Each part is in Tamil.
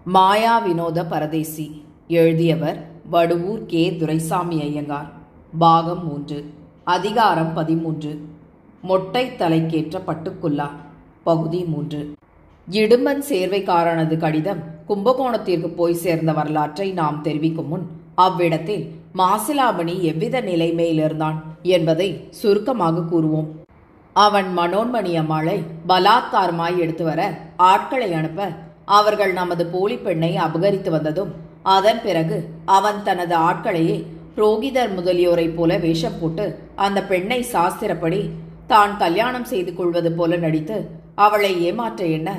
மாயா வினோத பரதேசி. எழுதியவர் வடுவூர் கே. துரைசாமி ஐயங்கார். பாகம் 3. அதிகாரம் 13. மொட்டை தலைக்கேற்ற பட்டுக்குல்லா. பகுதி 3. இடும்பன் சேர்வைக்காரனது கடிதம் கும்பகோணத்திற்கு போய் சேர்ந்த வரலாற்றை நாம் தெரிவிக்கும் முன் அவ்விடத்தில் மாசிலாமணி எவ்வித நிலைமையிலிருந்தான் என்பதை சுருக்கமாக கூறுவோம். அவன் மனோன்மணி அம்மாளை பலாத்காரமாய் எடுத்து வர ஆட்களை அனுப்ப அவர்கள் நமது போலி பெண்ணை அபகரித்து வந்ததும் அதன் பிறகு அவன் தனது ஆட்களையே புரோகிதர் முதலியோரைப் போல வேஷம் போட்டு அந்த பெண்ணை சாஸ்திரப்படி தான் கல்யாணம் செய்து கொள்வது போல நடித்து அவளை ஏமாற்ற எண்ண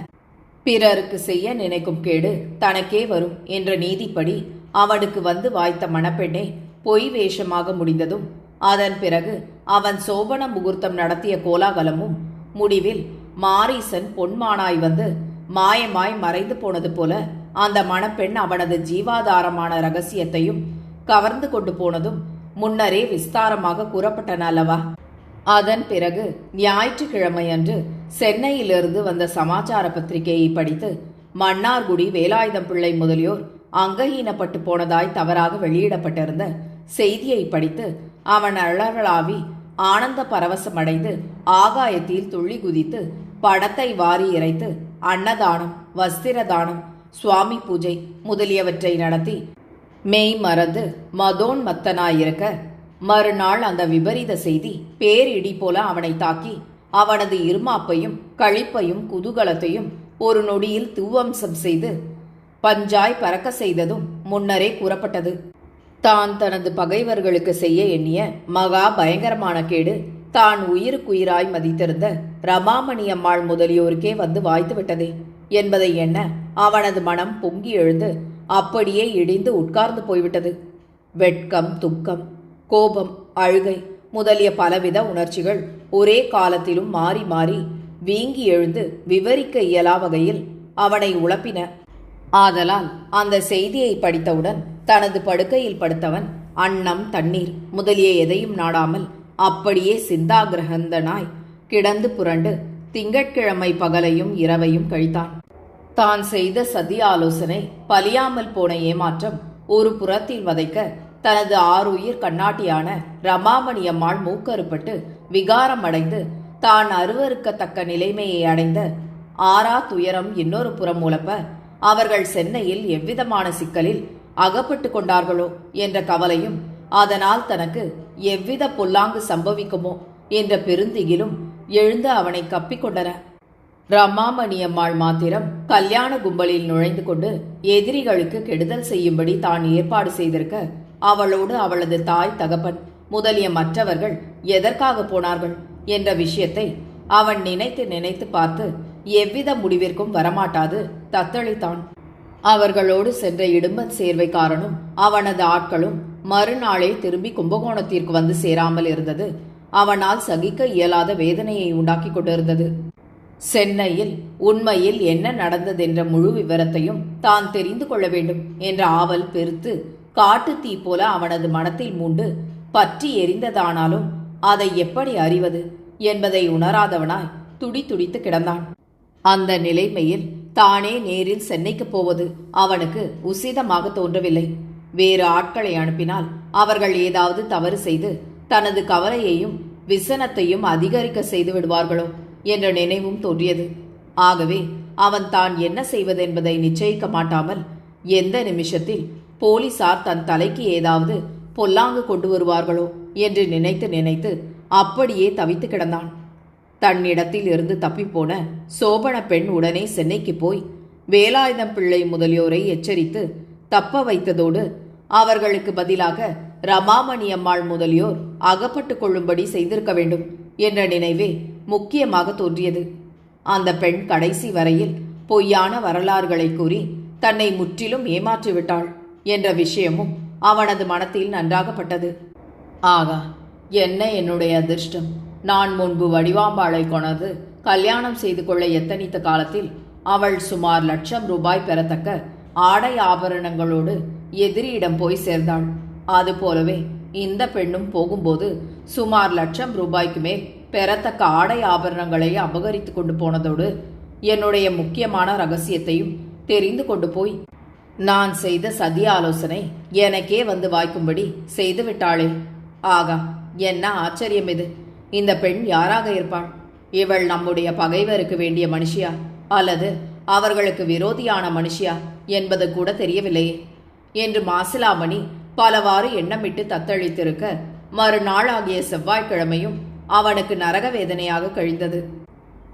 பிறருக்கு செய்ய நினைக்கும் கேடு தனக்கே வரும் என்ற நீதிப்படி அவனுக்கு வந்து வாய்த்த மணப்பெண்ணே பொய் வேஷமாக முடிந்ததும் அதன் பிறகு அவன் சோபன முகூர்த்தம் நடத்திய கோலாகலமும் முடிவில் மாரீசன் பொன்மானாய் வந்து மாயமாய் மறைந்து போனது போல அந்த மணப்பெண் அவனது ஜீவாதாரமான ரகசியத்தையும் கவர்ந்து கொண்டு போனதும் முன்னரே விஸ்தாரமாக கூறப்பட்டன அல்லவா? அதன் பிறகு ஞாயிற்றுக்கிழமையன்று சென்னையிலிருந்து வந்த சமாச்சார பத்திரிகையை படித்து மன்னார்குடி வேலாயுதம் பிள்ளை முதலியோர் அங்கஹீனப்பட்டு போனதாய் தவறாக வெளியிடப்பட்டிருந்த செய்தியை படித்து அவன் அழகளாவி ஆனந்த பரவசமடைந்து ஆகாயத்தில் துள்ளி குதித்து படத்தை வாரி இறைத்து அன்னதானம், வஸ்திரதானம், சுவாமி பூஜை முதலியவற்றை நடத்தி மெய் மறந்து மதோன்மத்தனாயிருக்க மறுநாள் அந்த விபரீத செய்தி பேரிடி போல அவனை தாக்கி அவனது இருமாப்பையும் களிப்பையும் குதூகலத்தையும் ஒரு நொடியில் துவம்சம் செய்து பஞ்சாய் பறக்க செய்ததும் முன்னரே கூறப்பட்டது. தான் தனது பகைவர்களுக்கு செய்ய எண்ணிய மகா பயங்கரமான கேடு தான் உயிருக்குயிராய் மதித்திருந்த ரமாமணி அம்மாள் முதலியோருக்கே வந்து வாய்த்து விட்டதே என்பதை எண்ண அவனது மனம் பொங்கி எழுந்து அப்படியே இடிந்து உட்கார்ந்து போய்விட்டது. வெட்கம், துக்கம், கோபம், அழுகை முதலிய பலவித உணர்ச்சிகள் ஒரே காலத்திலும் மாறி மாறி வீங்கி எழுந்து விவரிக்க இயலா வகையில் அவனை உழப்பின. ஆதலால் அந்த செய்தியை படித்தவுடன் தனது படுக்கையில் படுத்தவன் அன்னம், தண்ணீர் முதலிய எதையும் நாடாமல் அப்படியே சிந்தாகிரகந்தனாய் கிடந்து புரண்டு திங்கட்கிழமை பகலையும் இரவையும் கழித்தான். தான் செய்த சதி ஆலோசனை பலியாமல் போன ஏமாற்றம் ஒரு புறத்தில் வதைக்க தனது ஆறுயிர் கண்ணாட்டியான ரமாமணி அம்மாள் மூக்கறுப்பட்டு விகாரம் அடைந்து தான் அருவருக்கத்தக்க நிலைமையை அடைந்த ஆறா துயரம் இன்னொரு புறம் உழப்ப அவர்கள் சென்னையில் எவ்விதமான சிக்கலில் அகப்பட்டு கொண்டார்களோ என்ற கவலையும் அதனால் தனக்கு எவ்வித பொல்லாங்கு சம்பவிக்குமோ என்ற பெருந்திகிலும் எழுந்து அவனை கப்பிக்கொண்டன. ரமாமணியம்மாள் மாத்திரம் கல்யாண கும்பலில் நுழைந்து கொண்டு எதிரிகளுக்கு கெடுதல் செய்யும்படி தான் ஏற்பாடு செய்திருக்க அவளோடு அவளது தாய், தகப்பன் முதலிய மற்றவர்கள் எதற்காக போனார்கள் என்ற விஷயத்தை அவன் நினைத்து நினைத்து பார்த்து எவ்வித முடிவிற்கும் வரமாட்டாது தத்தளித்தான். அவர்களோடு சென்ற இடும்பன் சேர்வைக்காரனும் அவனது ஆட்களும் மறுநாளே திரும்பி கும்பகோணத்திற்கு வந்து சேராமல் இருந்தது அவனால் சகிக்க இயலாத வேதனையை உண்டாக்கி கொண்டிருந்தது. சென்னையில் உண்மையில் என்ன நடந்ததென்ற முழு விவரத்தையும் தான் தெரிந்து கொள்ள வேண்டும் என்ற ஆவல் பெருத்து காட்டு தீ போல அவனது மனத்தில் மூண்டு பற்றி எரிந்ததானாலும் அதை எப்படி அறிவது என்பதை உணராதவனாய் துடி துடித்து கிடந்தான். அந்த நிலைமையில் தானே நேரில் சென்னைக்கு போவது அவனுக்கு உசிதமாக தோன்றவில்லை. வேறு ஆட்களை அனுப்பினால் அவர்கள் ஏதாவது தவறு செய்து தனது கவலையையும் விசனத்தையும் அதிகரிக்க செய்து விடுவார்களோ என்ற நினைவும் தோன்றியது. ஆகவே அவன் தான் என்ன செய்வதென்பதை நிச்சயிக்க மாட்டாமல் எந்த நிமிஷத்தில் போலீசார் தன் தலைக்கு ஏதாவது பொல்லாங்கு கொண்டு வருவார்களோ என்று நினைத்து நினைத்து அப்படியே தவித்து கிடந்தான். தன்னிடத்தில் இருந்து தப்பிப்போன சோபன பெண் உடனே சென்னைக்கு போய் வேலாயுதம் பிள்ளை முதலியோரை எச்சரித்து தப்ப வைத்ததோடு அவர்களுக்கு பதிலாக ரமாமணி அம்மாள் முதலியோர் அகப்பட்டு கொள்ளும்படி செய்திருக்க வேண்டும் என்ற நினைவே முக்கியமாக தோன்றியது. அந்த பெண் கடைசி வரையில் பொய்யான வரலாறுகளை கூறி தன்னை முற்றிலும் ஏமாற்றிவிட்டாள் என்ற விஷயமும் அவனது மனத்தில் நன்றாகப்பட்டது. ஆகா, என்ன என்னுடைய அதிர்ஷ்டம்! நான் முன்பு வடிவாம்பாளை கொணர்ந்து கல்யாணம் செய்து கொள்ள எத்தனித்த காலத்தில் அவள் சுமார் ₹1,00,000 பெறத்தக்க ஆடை ஆபரணங்களோடு எதிரியிடம் போய் சேர்ந்தாள். அதுபோலவே இந்த பெண்ணும் போகும்போது சுமார் ₹1,00,000 மேல் பெறத்தக்க ஆடை ஆபரணங்களை அபகரித்து கொண்டு போனதோடு என்னுடைய முக்கியமான ரகசியத்தையும் தெரிந்து கொண்டு போய் நான் செய்த சதி ஆலோசனை எனக்கே வந்து வாய்க்கும்படி செய்து விட்டாளே. ஆகா, என்ன ஆச்சரியம் இது! இந்த பெண் யாராக இருப்பாள்? இவள் நம்முடைய பகைவருக்கு வேண்டிய மனுஷியா அல்லது அவர்களுக்கு விரோதியான மனுஷியா என்பது கூட தெரியவில்லையே என்று மாசிலாமணி பலவாறு எண்ணமிட்டு தத்தளித்திருக்க, மறுநாளாகிய செவ்வாய்க்கிழமையும் அவனுக்கு நரக வேதனையாக கழிந்தது.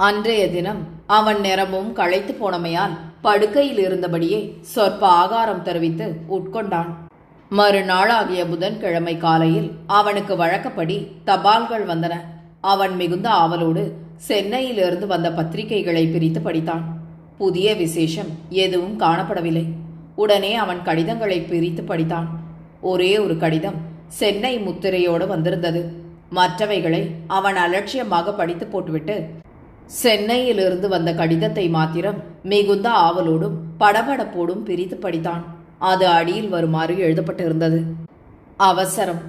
அன்றைய தினம் அவன் நிறமும் களைத்து போனமையால் படுக்கையில் இருந்தபடியே சொற்ப ஆகாரம் தருவித்து உட்கொண்டான். மறுநாளாகிய புதன்கிழமை காலையில் அவனுக்கு வழக்கப்படி தபால்கள் வந்தன. அவன் மிகுந்த ஆவலோடு சென்னையிலிருந்து வந்த பத்திரிகைகளை பிரித்து படித்தான். புதிய விசேஷம் எதுவும் காணப்படவில்லை. உடனே அவன் கடிதங்களை பிரித்து படித்தான். ஒரே ஒரு கடிதம் சென்னை முத்திரையோடு வந்திருந்தது. மற்றவைகளை அவன் அலட்சியமாக படித்து போட்டுவிட்டு சென்னையிலிருந்து வந்த கடிதத்தை மாத்திரம் மிகுந்த ஆவலோடும் படபடப்போடும் பிரித்து படித்தான். அது அடியில் வருமாறு எழுதப்பட்டிருந்தது: அவசரம்.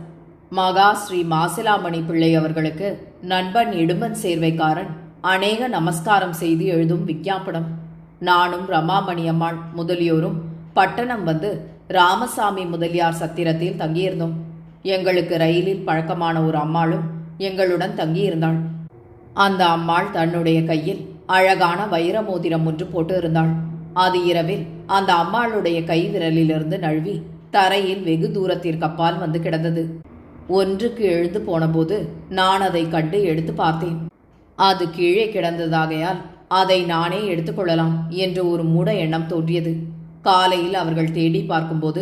மகா ஸ்ரீ மாசிலாமணி பிள்ளை அவர்களுக்கு நண்பன் இடும்பன் சேர்வைக்காரன் அநேக நமஸ்காரம் செய்து எழுதும் விஞ்ஞாபனம். நானும் ரமாமணி அம்மாள் முதலியோரும் பட்டணம் வந்து ராமசாமி முதலியார் சத்திரத்தில் தங்கியிருந்தோம். எங்களுக்கு ரயிலில் பழக்கமான ஒரு அம்மாளும் எங்களுடன் தங்கியிருந்தாள். அந்த அம்மாள் தன்னுடைய கையில் அழகான வைர மோதிரம் ஒன்று போட்டு இருந்தாள். அது இரவில் அந்த அம்மாளுடைய கை விரலிலிருந்து நழுவி தரையில் வெகு தூரத்திற்கு அப்பால் வந்து கிடந்தது. ஒன்றுக்கு எழுந்து போனபோது நான் அதை கண்டு எடுத்து பார்த்தேன். அது கீழே கிடந்ததாகையால் அதை நானே எடுத்துக்கொள்ளலாம் என்று ஒரு மூட எண்ணம் தோன்றியது. காலையில் அவர்கள் தேடி பார்க்கும்போது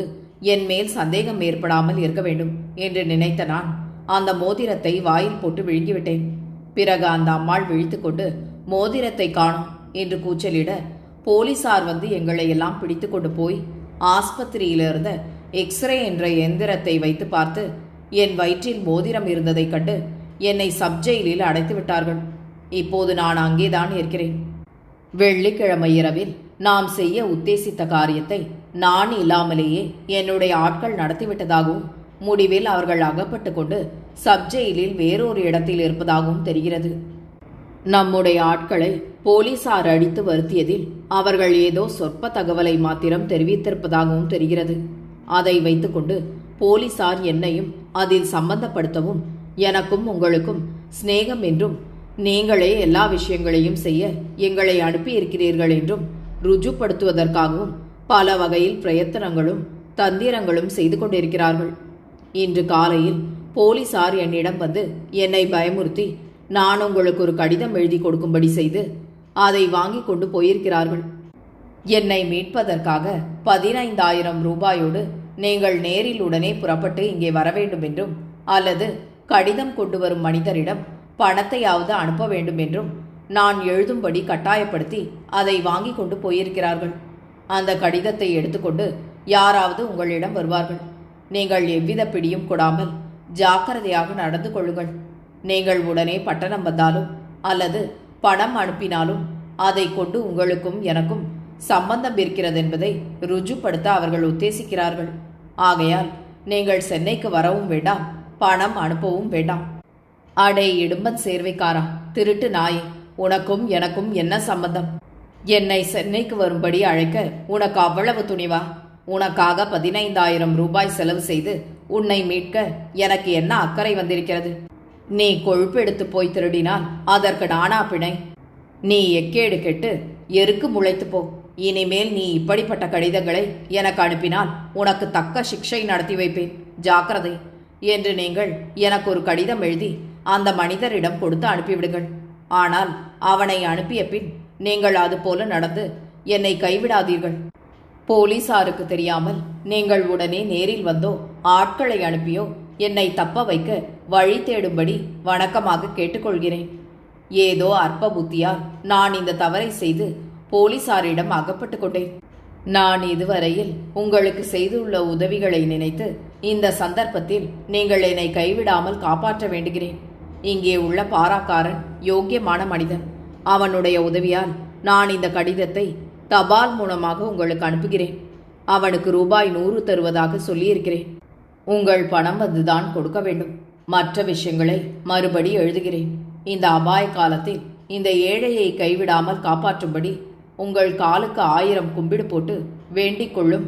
என் மேல் சந்தேகம் ஏற்படாமல் இருக்க வேண்டும் என்று நினைத்த நான் அந்த மோதிரத்தை வாயில் போட்டு விழுங்கிவிட்டேன். பிறகு அந்த அம்மாள் விழித்துக்கொண்டு மோதிரத்தை காணோம் என்று கூச்சலிட, போலீசார் வந்து எங்களை எல்லாம் பிடித்து கொண்டு போய் ஆஸ்பத்திரியிலிருந்த எக்ஸ்ரே என்ற எந்திரத்தை வைத்து பார்த்து என் வயிற்றில் மோதிரம் இருந்ததைக் கண்டு என்னை சப்ஜெயிலில் அடைத்து விட்டார்கள். இப்போது நான் அங்கேதான் இருக்கிறேன். வெள்ளிக்கிழமை இரவில் நாம் செய்ய உத்தேசித்த காரியத்தை நான் இல்லாமலேயே என்னுடைய ஆட்கள் நடத்திவிட்டதாகவும் முடிவில் அவர்கள் அகப்பட்டு கொண்டு சப்ஜெயிலில் வேறொரு இடத்தில் இருப்பதாகவும் தெரிகிறது. நம்முடைய ஆட்களை போலீசார் அடித்து வருத்தியதில் அவர்கள் ஏதோ சொற்ப தகவலை மாத்திரம் தெரிவித்திருப்பதாகவும் தெரிகிறது. அதை வைத்துக்கொண்டு போலீசார் என்னையும் அதில் சம்பந்தப்படுத்தவும் எனக்கும் உங்களுக்கும் சிநேகம் என்றும் நீங்களே எல்லா விஷயங்களையும் செய்ய எங்களை அனுப்பியிருக்கிறீர்கள் என்றும் ருஜுப்படுத்துவதற்காகவும் பல வகையில் பிரயத்தனங்களும் தந்திரங்களும் செய்து கொண்டிருக்கிறார்கள். இன்று காலையில் போலீசார் என்னிடம் வந்து என்னை பயமுறுத்தி நான் உங்களுக்கு ஒரு கடிதம் எழுதி கொடுக்கும்படி செய்து அதை வாங்கி கொண்டு போயிருக்கிறார்கள். என்னை மீட்பதற்காக 15,000 ரூபாயோடு நீங்கள் நேரில் உடனே புறப்பட்டு இங்கே வர வேண்டும் என்றும் அல்லது கடிதம் கொண்டு வரும் மனிதரிடம் பணத்தையாவது அனுப்ப வேண்டும் என்றும் நான் எழுதும்படி கட்டாயப்படுத்தி அதை வாங்கி கொண்டு போயிருக்கிறார்கள். அந்த கடிதத்தை எடுத்துக்கொண்டு யாராவது உங்களிடம் வருவார்கள். நீங்கள் எவ்வித பிடியும் கொடாமல் ஜாக்கிரதையாக நடந்து கொள்ளுங்கள். நீங்கள் உடனே பட்டணம் வந்தாலும் அல்லது பணம் அனுப்பினாலும் அதை கொண்டு உங்களுக்கும் எனக்கும் சம்பந்தம் இருக்கிறது என்பதை ருஜுப்படுத்த அவர்கள் உத்தேசிக்கிறார்கள். ஆகையால் நீங்கள் சென்னைக்கு வரவும் வேண்டாம், பணம் அனுப்பவும் வேண்டாம். அடே இடும்பன் சேர்வைக்காரா, திருட்டு நாயே, உனக்கும் எனக்கும் என்ன சம்பந்தம்? என்னை சென்னைக்கு வரும்படி அழைக்க உனக்கு அவ்வளவு துணிவா? உனக்காக 15,000 ரூபாய் செலவு செய்து உன்னை மீட்க எனக்கு என்ன அக்கறை வந்திருக்கிறது? நீ கொழுப்பெடுத்து போய் திருடினால் அதற்கு நானா பிணை? நீ எக்கேடு கெட்டு எருக்கு முளைத்து போ. இனிமேல் நீ இப்படிப்பட்ட கடிதங்களை எனக்கு அனுப்பினால் உனக்கு தக்க சிக்ஷை நடத்தி வைப்பேன், ஜாக்கிரதை என்று நீங்கள் எனக்கு ஒரு கடிதம் எழுதி அந்த மனிதரிடம் கொடுத்து அனுப்பிவிடுங்கள். ஆனால் அவனை அனுப்பிய பின் நீங்கள் அதுபோல நடந்து என்னை கைவிடாதீர்கள். போலீசாருக்கு தெரியாமல் நீங்கள் உடனே நேரில் வந்தோ ஆட்களை அனுப்பியோ என்னை தப்ப வைக்க வழி தேடும்படி வணக்கமாக கேட்டுக்கொள்கிறேன். ஏதோ அற்ப புத்தியால் நான் இந்த தவறை செய்து போலீசாரிடம் அகப்பட்டு கொண்டேன். நான் இதுவரையில் உங்களுக்கு செய்துள்ள உதவிகளை நினைத்து இந்த சந்தர்ப்பத்தில் நீங்கள் என்னை கைவிடாமல் காப்பாற்ற வேண்டுகிறேன். இங்கே உள்ள பாராக்காரன் யோக்கியமான மனிதன். அவனுடைய உதவியால் நான் இந்த கடிதத்தை தபால் மூலமாக உங்களுக்கு அனுப்புகிறேன். அவனுக்கு ரூபாய் 100 தருவதாக சொல்லியிருக்கிறேன். உங்கள் பணம் வந்துதான் கொடுக்க வேண்டும். மற்ற விஷயங்களை மறுபடி எழுதுகிறேன். இந்த அபாய காலத்தில் இந்த ஏழையை கைவிடாமல் காப்பாற்றும்படி உங்கள் காலுக்கு 1000 கும்பிடு போட்டு வேண்டிக் கொள்ளும்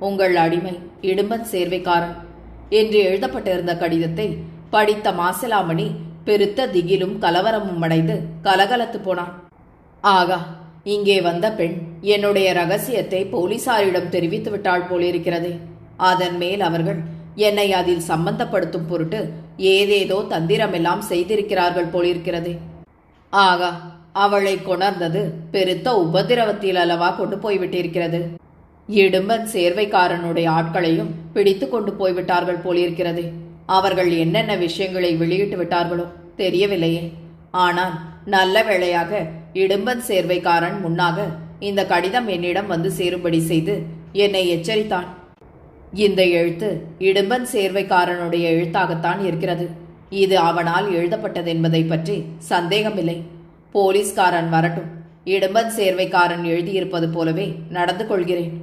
உங்கள் அடிமை இடும்பன் சேர்வைக்காரன் என்று எழுதப்பட்டிருந்த கடிதத்தை படித்த மாசிலாமணி பெருத்த திகிலும் கலவரமும் அடைந்து கலகலத்து போனான். ஆகா, இங்கே வந்த பெண் என்னுடைய ரகசியத்தை போலீசாரிடம் தெரிவித்து விட்டாள் போலிருக்கிறதே. அதன் மேல் அவர்கள் என்னை அதில் சம்பந்தப்படுத்தும் பொருட்டு ஏதேதோ தந்திரமெல்லாம் செய்திருக்கிறார்கள் போலிருக்கிறதே. ஆகா, அவளை கொணர்ந்தது பெருத்த உபதிரவத்தில் அல்லவா கொண்டு போய்விட்டிருக்கிறது. இடும்பன் சேர்வைக்காரனுடைய ஆட்களையும் பிடித்து கொண்டு போய்விட்டார்கள் போலிருக்கிறதே. அவர்கள் என்னென்ன விஷயங்களை வெளியிட்டு விட்டார்களோ தெரியவில்லையே. ஆனால் நல்ல வேளையாக இடும்பன் சேர்வைக்காரன் முன்னாக இந்த கடிதம் என்னிடம் வந்து சேரும்படி செய்து என்னை எச்சரித்தான். இந்த எழுத்து இடும்பன் சேர்வைக்காரனுடைய எழுத்தாகத்தான் இருக்கிறது. இது அவனால் எழுதப்பட்டது என்பதை பற்றி சந்தேகமில்லை. போலீஸ்காரன் வரட்டும், இடும்பன் சேர்வைக்காரன் எழுதியிருப்பது போலவே நடந்து கொள்கிறேன்.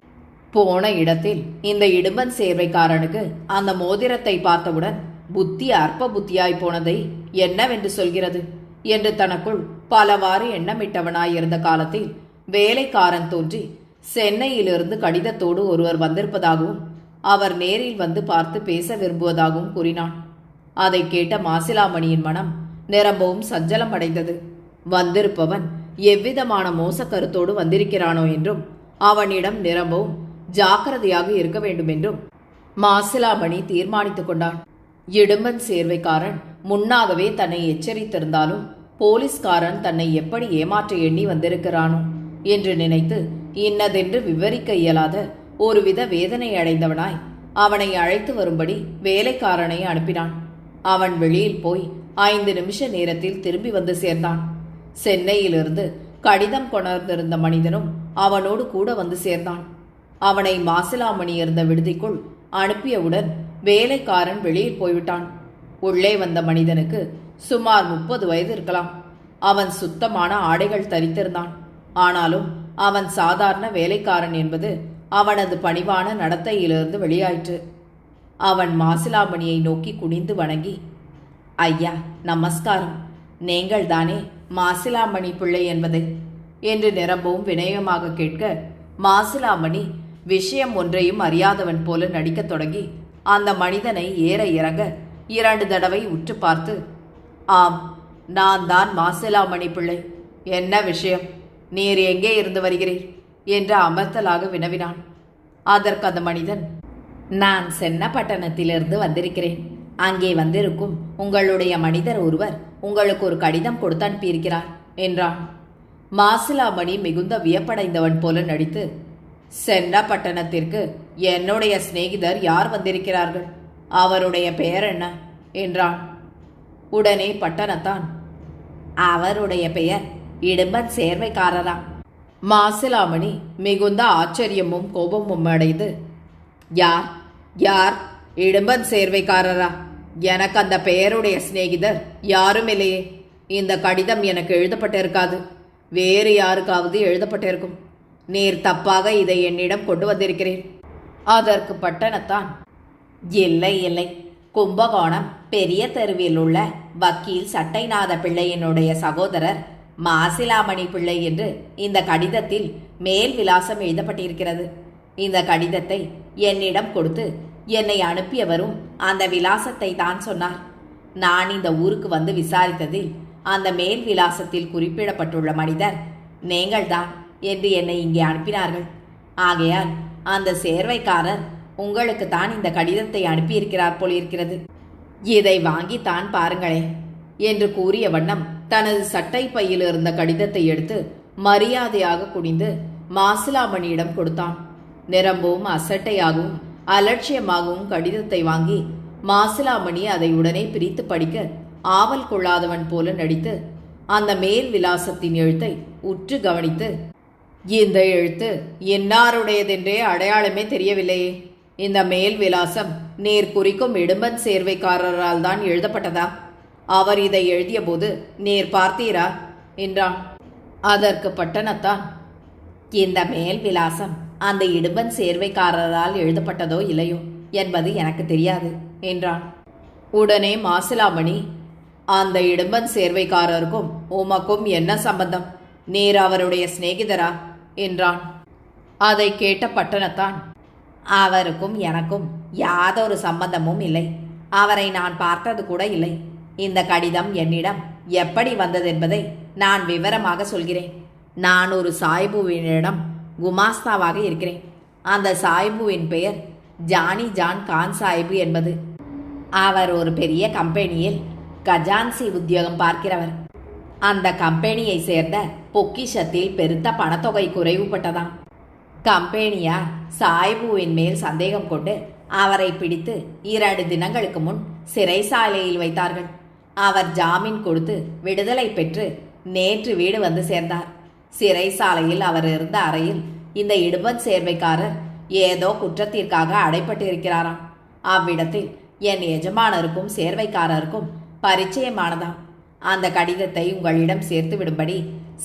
போன இடத்தில் இந்த இடும்பன் சேர்வைக்காரனுக்கு அந்த மோதிரத்தை பார்த்தவுடன் புத்தி அற்ப புத்தியாய் போனதை என்னவென்று சொல்கிறது என்று தனக்குள் பலவாறு எண்ணமிட்டவனாயிருந்த காலத்தில் வேலைக்காரன் தோன்றி சென்னையிலிருந்து கடிதத்தோடு ஒருவர் வந்திருப்பதாகவும் அவர் நேரில் வந்து பார்த்து பேச விரும்புவதாகவும் கூறினான். அதை கேட்ட மாசிலாமணியின் மனம் நிரம்பவும் சஞ்சலம் அடைந்தது. வந்திருப்பவன் எவ்விதமான மோச கருத்தோடு வந்திருக்கிறானோ என்றும் அவனிடம் நிரம்பவும் ஜாக்கிரதையாக இருக்க வேண்டும் என்றும் மாசிலாமணி தீர்மானித்துக் கொண்டான். இடும்பன் சேர்வைக்காரன் முன்னாகவே தன்னை எச்சரித்திருந்தாலும் போலீஸ்காரன் தன்னை எப்படி ஏமாற்ற எண்ணி வந்திருக்கிறானோ என்று நினைத்து இன்னதென்று விவரிக்க இயலாத ஒருவித வேதனை அடைந்தவனாய் அவனை அழைத்து வரும்படி வேலைக்காரனை அனுப்பினான். அவன் வெளியில் போய் 5 நிமிஷ நேரத்தில் திரும்பி வந்து சேர்ந்தான். சென்னையிலிருந்து கடிதம் கொணர்ந்திருந்த மனிதனும் அவனோடு கூட வந்து சேர்ந்தான். அவனை மாசிலாமணி இருந்த விடுதிக்குள் அனுப்பியவுடன் வேலைக்காரன் வெளியில் போய்விட்டான். உள்ளே வந்த மனிதனுக்கு சுமார் 30 வயது இருக்கலாம். அவன் சுத்தமான ஆடைகள் தரித்திருந்தான். ஆனாலும் அவன் சாதாரண வேலைக்காரன் என்பது அவனது பணிவான நடத்தையிலிருந்து வெளியாயிற்று. அவன் மாசிலாமணியை நோக்கி குனிந்து வணங்கி, ஐயா நமஸ்காரம், நீங்கள் தானே மாசிலாமணி பிள்ளை என்பது என்று நிரம்பவும் வினயமாக கேட்க, மாசிலாமணி விஷயம் ஒன்றையும் அறியாதவன் போல நடிக்கத் தொடங்கி அந்த மனிதனை ஏற இறங்க 2 தடவை உற்று பார்த்து, ஆம், நான் தான் மாசிலாமணி பிள்ளை. என்ன விஷயம்? நீர் எங்கே இருந்து வருகிறீர் என்று அமர்த்தலாக வினவினான். அதற்கு அந்த மனிதன், நான் சென்னப்பட்டணத்திலிருந்து வந்திருக்கிறேன். அங்கே வந்திருக்கும் உங்களுடைய மனிதர் ஒருவர் உங்களுக்கு ஒரு கடிதம் கொடுத்து அனுப்பியிருக்கிறார் என்றான். மாசிலாமணி மிகுந்த வியப்படைந்தவன் போல நடித்து, சென்னப்பட்டணத்திற்கு என்னுடைய சிநேகிதர் யார் வந்திருக்கிறார்கள்? அவருடைய பெயர் என்ன என்றான். உடனே பட்டணத்தான், அவருடைய பெயர் இடும்பன் சேர்வைக்காரரா. மாசிலாமணி மிகுந்த ஆச்சரியமும் கோபமும் அடைந்து, யார் யார் இடும்பன் சேர்வைக்காரரா? எனக்கு அந்த பெயருடைய சிநேகிதர் யாரும் இல்லையே. இந்த கடிதம் எனக்கு எழுதப்பட்டிருக்காது, வேறு யாருக்காவது எழுதப்பட்டிருக்கும். நீர் தப்பாக இதை என்னிடம் கொண்டு வந்திருக்கிறேன். அதற்கு பட்டணத்தான், இல்லை இல்லை, கும்பகோணம் பெரிய தெருவில் உள்ள வக்கீல் சட்டைநாத பிள்ளையினுடைய சகோதரர் மாசிலாமணி பிள்ளை என்று இந்த கடிதத்தில் மேல் விலாசம் எழுதப்பட்டிருக்கிறது. இந்த கடிதத்தை என்னிடம் கொடுத்து என்னை அனுப்பியவரும் அந்த விலாசத்தை தான் சொன்னார். நான் இந்த ஊருக்கு வந்து விசாரித்ததில் அந்த மேல் விலாசத்தில் குறிப்பிடப்பட்டுள்ள மனிதர் நீங்கள்தான் என்று என்னை இங்கே அனுப்பினார்கள். ஆகையால் அந்த சேர்வைக்காரர் உங்களுக்கு தான் இந்த கடிதத்தை அனுப்பியிருக்கிறார் போலிருக்கிறது. இதை வாங்கித்தான் பாருங்களே என்று கூறிய வண்ணம் தனது சட்டை பையில் இருந்த கடிதத்தை எடுத்து மரியாதையாக குனிந்து மாசிலாமணியிடம் கொடுத்தான். நிரம்பவும் அசட்டையாகவும் அலட்சியமாகவும் கடிதத்தை வாங்கி மாசிலாமணி அதை உடனே பிரித்து படிக்க ஆவல் கொள்ளாதவன் போல நடித்து அந்த மேல் விலாசத்தின் எழுத்தை உற்று கவனித்து, இந்த எழுத்து என்னாருடையதென்றே அடையாளமே தெரியவில்லையே. இந்த மேல் விலாசம் நீர் குறிக்கும் இடும்பன் சேர்வைக்காரரால் தான் எழுதப்பட்டதா? அவர் இதை எழுதிய போது நீர் பார்த்தீரா என்றான். அதற்கு பட்டணத்தான், இந்த மேல் விலாசம் அந்த இடும்பன் சேர்வைக்காரரால் எழுதப்பட்டதோ இல்லையோ என்பது எனக்கு தெரியாது என்றான். உடனே மாசிலாமணி, அந்த இடும்பன் சேர்வைக்காரருக்கும் உமக்கும் என்ன சம்பந்தம்? நீர் அவருடைய சிநேகிதரா என்றான். அதை கேட்ட பட்டணத்தான், அவருக்கும் எனக்கும் யாதொரு சம்பந்தமும் இல்லை. அவரை நான் பார்த்தது கூட இல்லை. இந்த கடிதம் என்னிடம் எப்படி வந்ததென்பதை நான் விவரமாக சொல்கிறேன். நான் ஒரு சாய்புவினிடம் குமாஸ்தாவாக இருக்கிறேன். அந்த சாய்புவின் பெயர் ஜானி ஜான் கான் சாஹிபு என்பது. அவர் ஒரு பெரிய கம்பெனியில் கஜான்சி உத்தியோகம் பார்க்கிறவர். அந்த கம்பெனியை சேர்ந்த பொக்கிஷத்தில் பெருத்த பணத்தொகை குறைவுபட்டதாம். கம்பெனியார் சாய்புவின் மேல் சந்தேகம் கொண்டு அவரை பிடித்து 2 தினங்களுக்கு முன் சிறைசாலையில் வைத்தார்கள். அவர் ஜாமீன் கொடுத்து விடுதலை பெற்று நேற்று வீடு வந்து சேர்ந்தார். சிறைசாலையில் அவர் இருந்த அறையில் இந்த இடுபன் சேர்வைக்காரர் ஏதோ குற்றத்திற்காக அடைப்பட்டிருக்கிறாராம். அவ்விடத்தில் என் எஜமானருக்கும் சேர்வைக்காரருக்கும் பரிச்சயமானதாம். அந்த கடிதத்தை உங்களிடம் சேர்த்து விடும்படி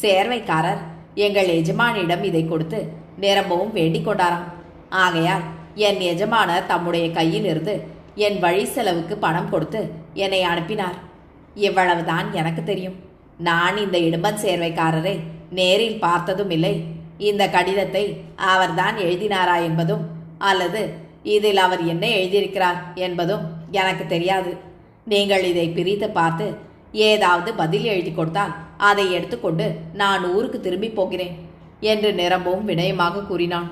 சேர்வைக்காரர் எங்கள் எஜமானிடம் இதை கொடுத்து நிரம்பவும் வேண்டிக் கொண்டாராம். ஆகையால் என் எஜமானர் தம்முடைய கையில் இருந்து என் வழி செலவுக்கு பணம் கொடுத்து என்னை அனுப்பினார். இவ்வளவுதான் எனக்கு தெரியும். நான் இந்த இடும்பன் சேர்வைக்காரரை நேரில் பார்த்ததும் இல்லை. இந்த கடிதத்தை அவர்தான் எழுதினாரா என்பதும் அல்லது இதில் அவர் என்ன எழுதியிருக்கிறார் என்பதும் எனக்கு தெரியாது. நீங்கள் இதை பிரித்து பார்த்து ஏதாவது பதில் எழுதி கொடுத்தால் அதை எடுத்துக்கொண்டு நான் ஊருக்கு திரும்பி போகிறேன் என்று நிரம்பவும் வினயமாக கூறினான்.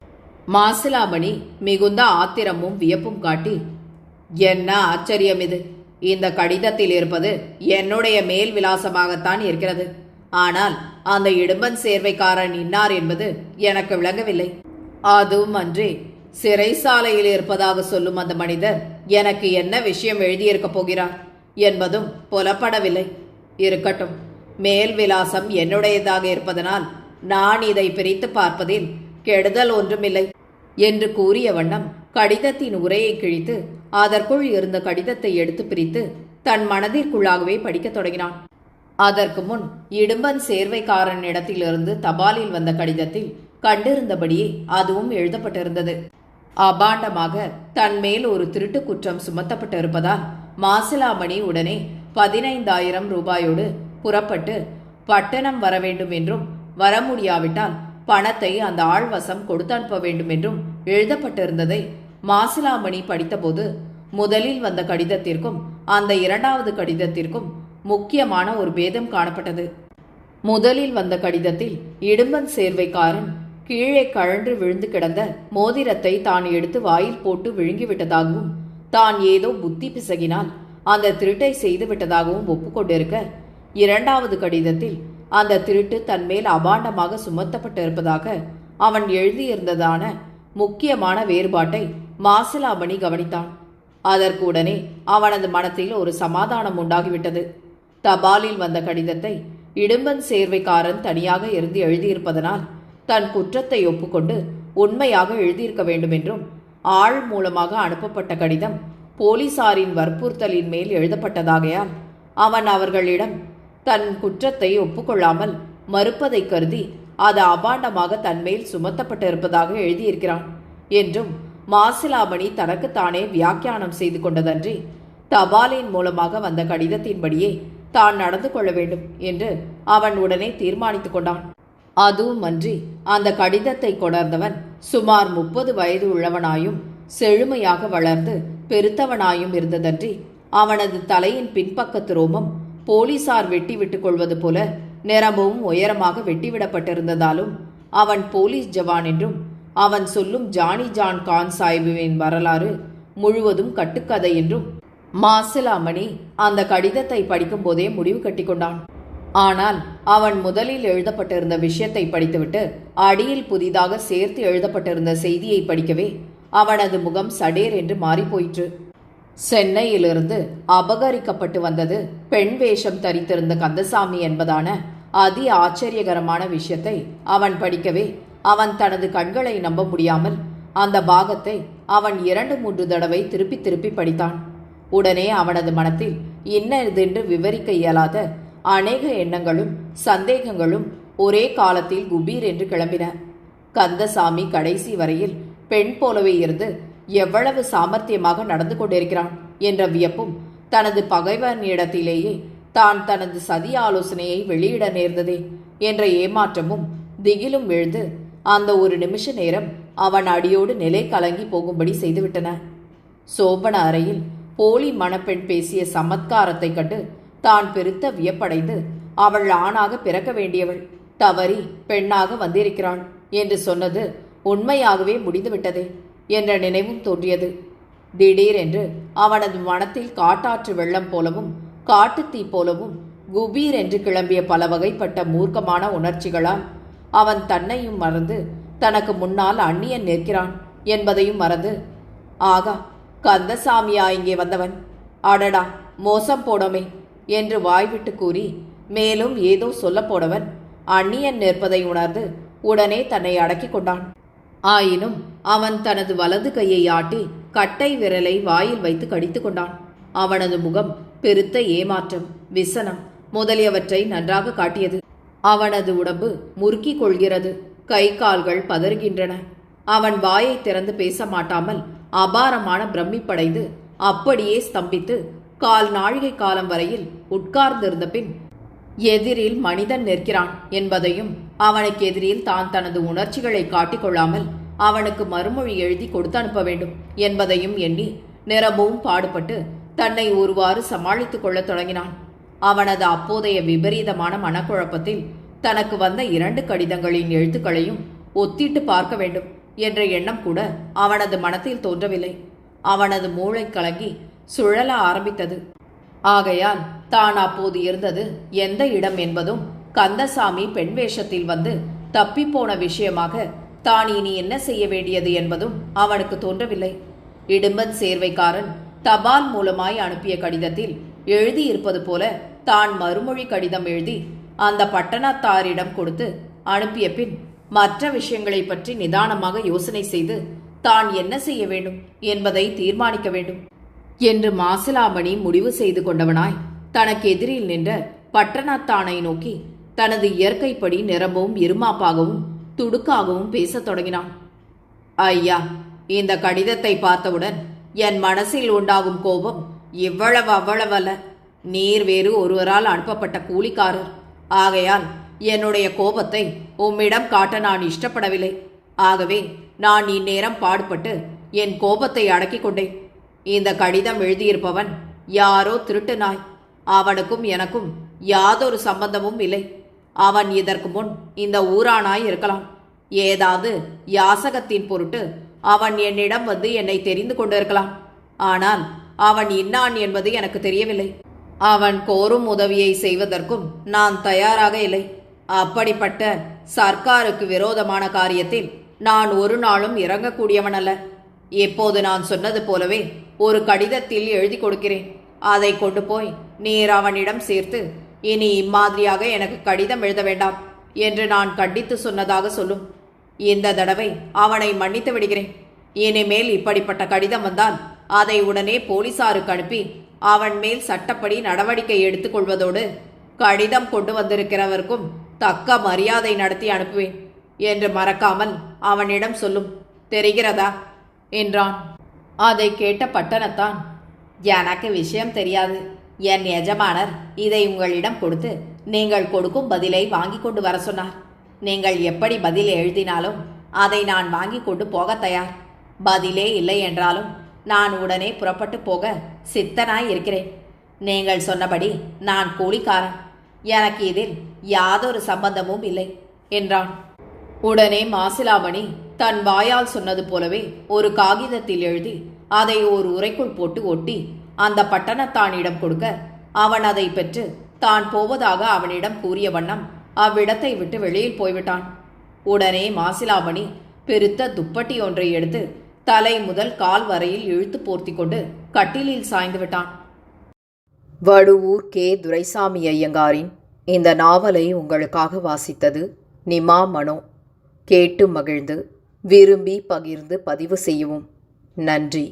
மாசிலாமணி மிகுந்த ஆத்திரமும் வியப்பும் காட்டி, என்ன ஆச்சரியம் இது! இந்த கடிதத்தில் இருப்பது என்னுடைய மேல் விலாசமாகத்தான் இருக்கிறது. ஆனால் அந்த இடும்பன் சேர்வைக்காரன் இன்னார் என்பது எனக்கு விளங்கவில்லை. அதுவும் அன்றி சிறைசாலையில் இருப்பதாக சொல்லும் அந்த மனிதர் எனக்கு என்ன விஷயம் எழுதியிருக்கப் போகிறார் என்பதும் புலப்படவில்லை. இருக்கட்டும், மேல் விலாசம் என்னுடையதாக இருப்பதனால் நான் இதை பிரித்து பார்ப்பதில் கெடுதல் ஒன்றுமில்லை என்று கூறிய வண்ணம் கடிதத்தின் உரையை கிழித்து அதற்குள் இருந்த கடிதத்தை எடுத்து பிரித்து தன் மனதிற்குள்ளாகவே படிக்கத் தொடங்கினான். அதற்கு முன் இடும்பன் சேர்வைக்காரனிடத்திலிருந்து தபாலில் வந்த கடிதத்தில் கண்டிருந்தபடியே அதுவும் எழுதப்பட்டிருந்தது. அபாண்டமாக தன் மேல் ஒரு திருட்டு குற்றம் சுமத்தப்பட்டிருப்பதால் மாசிலாமணி உடனே 15,000 ரூபாயோடு புறப்பட்டு பட்டணம் வர வேண்டும் என்றும், வர முடியாவிட்டால் பணத்தை அந்த ஆள்வசம் கொடுத்து அனுப்ப வேண்டும் என்றும் எழுதப்பட்டிருந்ததை மாசிலாமணி படித்தபோது முதலில் வந்த கடிதத்திற்கும் அந்த 2வது கடிதத்திற்கும் முக்கியமான ஒரு பேதம் காணப்பட்டது. முதலில் வந்த கடிதத்தில் இடும்பன் சேர்வைக்காரன் கீழே கழன்று விழுந்து கிடந்த மோதிரத்தை தான் எடுத்து வாயில் போட்டு விழுங்கிவிட்டதாகவும், தான் ஏதோ புத்தி பிசகினால் அந்த திருட்டை செய்து விட்டதாகவும் ஒப்புக்கொண்டிருக்க, 2வது கடிதத்தில் அந்த திருட்டு தன்மேல் அபாண்டமாக சுமத்தப்பட்டிருப்பதாக அவன் எழுதியிருந்ததான முக்கியமான வேறுபாட்டை மாசிலாமணி கவனித்தான். அதற்குடனே அவனது மனத்தில் ஒரு சமாதானம் உண்டாகிவிட்டது. தபாலில் வந்த கடிதத்தை இடும்பன் சேர்வைக்காரன் தனியாக இருந்து எழுதியிருப்பதனால் தன் குற்றத்தை ஒப்புக்கொண்டு உண்மையாக எழுதியிருக்க வேண்டும் என்றும், ஆள் மூலமாக அனுப்பப்பட்ட கடிதம் போலீசாரின் வற்புறுத்தலின் மேல் எழுதப்பட்டதாகையால் அவன் அவர்களிடம் தன் குற்றத்தை ஒப்புக்கொள்ளாமல் மறுப்பதை கருதி அது அபாண்டமாக தன்மேல் சுமத்தப்பட்டிருப்பதாக எழுதியிருக்கிறான் என்றும் மாசிலாமணி தனக்குத்தானே வியாக்கியானம் செய்து கொண்டதன்றி, தபாலின் மூலமாக வந்த கடிதத்தின்படியே தான் நடந்து கொள்ள வேண்டும் என்று அவன் உடனே தீர்மானித்துக் கொண்டான். அதுவும் அன்றி அந்த கடிதத்தை கொணர்ந்தவன் சுமார் 30 வயது உள்ளவனாயும் செழுமையாக வளர்ந்து பெருத்தவனாயும் இருந்ததன்றி, அவனது தலையின் பின்பக்கத்து ரோமம் போலீசார் வெட்டி விட்டுக் கொள்வது போல நிரம்பவும் உயரமாக வெட்டிவிடப்பட்டிருந்ததாலும் அவன் போலீஸ் ஜவான் என்றும், அவன் சொல்லும் ஜானி ஜான் கான் சாஹிபுவின் வரலாறு முழுவதும் கட்டுக்கதை என்றும் மாசிலாமணி அந்த கடிதத்தை படிக்கும் போதே முடிவு கட்டி கொண்டான். ஆனால் அவன் முதலில் எழுதப்பட்டிருந்த விஷயத்தை படித்துவிட்டு அடியில் புதிதாக சேர்த்து எழுதப்பட்டிருந்த செய்தியை படிக்கவே அவனது முகம் சடேர் என்று மாறிப்போயிற்று. சென்னையிலிருந்து அபகரிக்கப்பட்டு வந்தது பெண் வேஷம் தரித்திருந்த கந்தசாமி என்பதான அதி ஆச்சரியகரமான விஷயத்தை அவன் படிக்கவே அவன் தனது கண்களை நம்ப முடியாமல் அந்த பாகத்தை அவன் 2-3 தடவை திருப்பி திருப்பி படித்தான். உடனே அவனது மனத்தில் இன்னதென்று விவரிக்க இயலாத அநேக எண்ணங்களும் சந்தேகங்களும் ஒரே காலத்தில் குபீர் என்று கிளம்பின. கந்தசாமி கடைசி வரையில் பெண் போலவே இருந்து எவ்வளவு சாமர்த்தியமாக நடந்து கொண்டிருக்கிறான் என்ற வியப்பும், தனது பகைவனிடத்திலேயே தான் தனது சதி ஆலோசனையை வெளியிட நேர்ந்ததே என்ற ஏமாற்றமும் திகிலும் எழுந்து அந்த ஒரு நிமிஷ நேரம் அவன் அடியோடு நிலை கலங்கி போகும்படி செய்துவிட்டன. சோபன அறையில் போலி மணப்பெண் பேசிய சமத்காரத்தை கண்டு தான் பெருத்த வியப்படைந்து, அவள் ஆணாக பிறக்க வேண்டியவள் தவறி பெண்ணாக வந்திருக்கிறாள் என்று சொன்னது உண்மையாகவே முடிந்துவிட்டதே என்ற நினைவும் தோன்றியது. திடீரென்று அவனது மனத்தில் காட்டாற்று வெள்ளம் போலவும் காட்டுத்தீ போலவும் குபீர் என்று கிளம்பிய பல வகைப்பட்ட மூர்க்கமான உணர்ச்சிகளால் அவன் தன்னையும் மறந்து தனக்கு முன்னால் அந்நியன் நிற்கிறான் என்பதையும் மறந்து, ஆகா, கந்தசாமியா இங்கே வந்தவன், அடடா மோசம் போனோமே என்று வாய்விட்டு கூறி மேலும் ஏதோ சொல்ல போனவன் அந்நியன் நிற்பதை உணர்ந்து உடனே தன்னை அடக்கிக் கொண்டான். ஆயினும் அவன் தனது வலது கையை ஆட்டி கட்டை விரலை வாயில் வைத்து கடித்து கொண்டான். அவனது முகம் பெருத்த ஏமாற்றம், விசனம் முதலியவற்றை நன்றாக காட்டியது. அவனது உடம்பு முறுக்கிக் கொள்கிறது, கை கால்கள் பதறுகின்றன. அவன் வாயை திறந்து பேச மாட்டாமல் அபாரமான பிரமிப்படைந்து அப்படியே ஸ்தம்பித்து கால் நாழிகை காலம் வரையில் உட்கார்ந்திருந்த பின் எதிரில் மனிதன் நிற்கிறான் என்பதையும் அவனுக்கு எதிரில் தான் தனது உணர்ச்சிகளை காட்டிக்கொள்ளாமல் அவனுக்கு மறுமொழி எழுதி கொடுத்து அனுப்ப வேண்டும் என்பதையும் எண்ணி நிரம்பவும் பாடுபட்டு தன்னை ஒருவாறு சமாளித்துக் கொள்ளத் தொடங்கினான். அவனது அப்போதைய விபரீதமான மனக்குழப்பத்தில் தனக்கு வந்த 2 கடிதங்களின் எழுத்துக்களையும் ஒத்திட்டு பார்க்க வேண்டும் என்ற எண்ணம் கூட அவனது மனத்தில் தோன்றவில்லை. அவனது மூளை கலங்கி சுழல ஆரம்பித்தது. ஆகையால் தான் அப்போது இருந்தது எந்த இடம் என்பதும் கந்தசாமி பெண் வேஷத்தில் வந்து தப்பிப்போன விஷயமாக தான் இனி என்ன செய்ய வேண்டியது என்பதும் அவனுக்கு தோன்றவில்லை. இடும்பன் சேர்வைக்காரன் தபால் மூலமாய் அனுப்பிய கடிதத்தில் எழுதியிருப்பது போல தான் மறுமொழி கடிதம் எழுதி அந்த பட்டணத்தாரிடம் கொடுத்து அனுப்பிய பின் மற்ற விஷயங்களை பற்றி நிதானமாக யோசனை செய்து தான் என்ன செய்ய வேண்டும் என்பதை தீர்மானிக்க வேண்டும் என்று மாசிலாமணி முடிவு செய்து கொண்டவனாய் தனக்கு எதிரில் நின்ற பட்டணத்தானை நோக்கி தனது இயற்கைப்படி நிரம்பவும் இருமாப்பாகவும் துடுக்காகவும் பேசத் தொடங்கினான். ஐயா, இந்த கடிதத்தை பார்த்தவுடன் என் மனசில் உண்டாகும் கோபம் இவ்வளவு அவ்வளவல்ல. நீர் வேறு ஒருவரால் அனுப்பப்பட்ட கூலிக்காரர். ஆகையால் என்னுடைய கோபத்தை உம்மிடம் காட்ட நான் இஷ்டப்படவில்லை. ஆகவே நான் இந்நேரம் பாடுபட்டு என் கோபத்தை அடக்கிக் கொண்டேன். இந்த கடிதம் எழுதியிருப்பவன் யாரோ திருட்டு நாய். அவனுக்கும் எனக்கும் யாதொரு சம்பந்தமும் இல்லை. அவன் இதற்கு முன் இந்த ஊரானாய் இருக்கலாம். ஏதாவது யாசகத்தின் பொருட்டு அவன் என்னிடம் வந்து என்னை தெரிந்து கொண்டிருக்கலாம். ஆனால் அவன் இன்னான் என்பது எனக்கு தெரியவில்லை. அவன் கோரும் உதவியை செய்வதற்கும் நான் தயாராக இல்லை. அப்படிப்பட்ட சர்க்காருக்கு விரோதமான காரியத்தில் நான் ஒரு நாளும் இறங்கக்கூடியவன் அல்ல. இப்போது நான் சொன்னது போலவே ஒரு கடிதத்தில் எழுதி கொடுக்கிறேன். அதை கொண்டு போய் நீர் அவனிடம் சேர்த்து இனி இம்மாதிரியாக எனக்கு கடிதம் எழுத வேண்டாம் என்று நான் கண்டித்து சொன்னதாக சொல்லும். இந்த தடவை அவனை மன்னித்து விடுகிறேன். இனிமேல் இப்படிப்பட்ட கடிதம் வந்தால் அதை உடனே போலீசாருக்கு அனுப்பி அவன் மேல் சட்டப்படி நடவடிக்கை எடுத்துக்கொள்வதோடு கடிதம் கொண்டு வந்திருக்கிறவருக்கும் தக்க மரியாதை நடத்தி அனுப்புவேன் என்று மறக்காமல் அவனிடம் சொல்லும். தெரிகிறதா என்றான். அதை கேட்ட பட்டணத்தான், எனக்கு விஷயம் தெரியாது. என் எஜமானர் இதை உங்களிடம் கொடுத்து நீங்கள் கொடுக்கும் பதிலை வாங்கி கொண்டு வர சொன்னார். நீங்கள் எப்படி பதில் எழுதினாலும் அதை நான் வாங்கி கொண்டு போக தயார். பதிலே இல்லை என்றாலும் நான் உடனே புறப்பட்டு போக சித்தனாய் இருக்கிறேன். நீங்கள் சொன்னபடி நான் கூலிக்காரன். எனக்கு இதில் யாதொரு சம்பந்தமும் இல்லை என்றான். உடனே மாசிலாமணி தன் வாயால் சொன்னது போலவே ஒரு காகிதத்தில் எழுதி அதை ஒரு உறைக்குள் போட்டு ஒட்டி அந்த பட்டணத்தானிடம் கொடுக்க அவன் அதை பெற்று தான் போவதாக அவனிடம் கூறிய வண்ணம் அவ்விடத்தை விட்டு வெளியில் போய்விட்டான். உடனே மாசிலாமணி பெருத்த துப்பட்டி ஒன்றை எடுத்து தலை முதல் கால் வரையில் இழுத்து போர்த்தி கொண்டு கட்டிலில் சாய்ந்து விட்டான். வடுவூர் கே. துரைசாமி ஐயங்காரின் இந்த நாவலை உங்களுக்காக வாசித்தது நிமா மனோ. கேட்டு மகிழ்ந்து விரும்பி பகிர்ந்து பதிவு செய்யவும். நன்றி.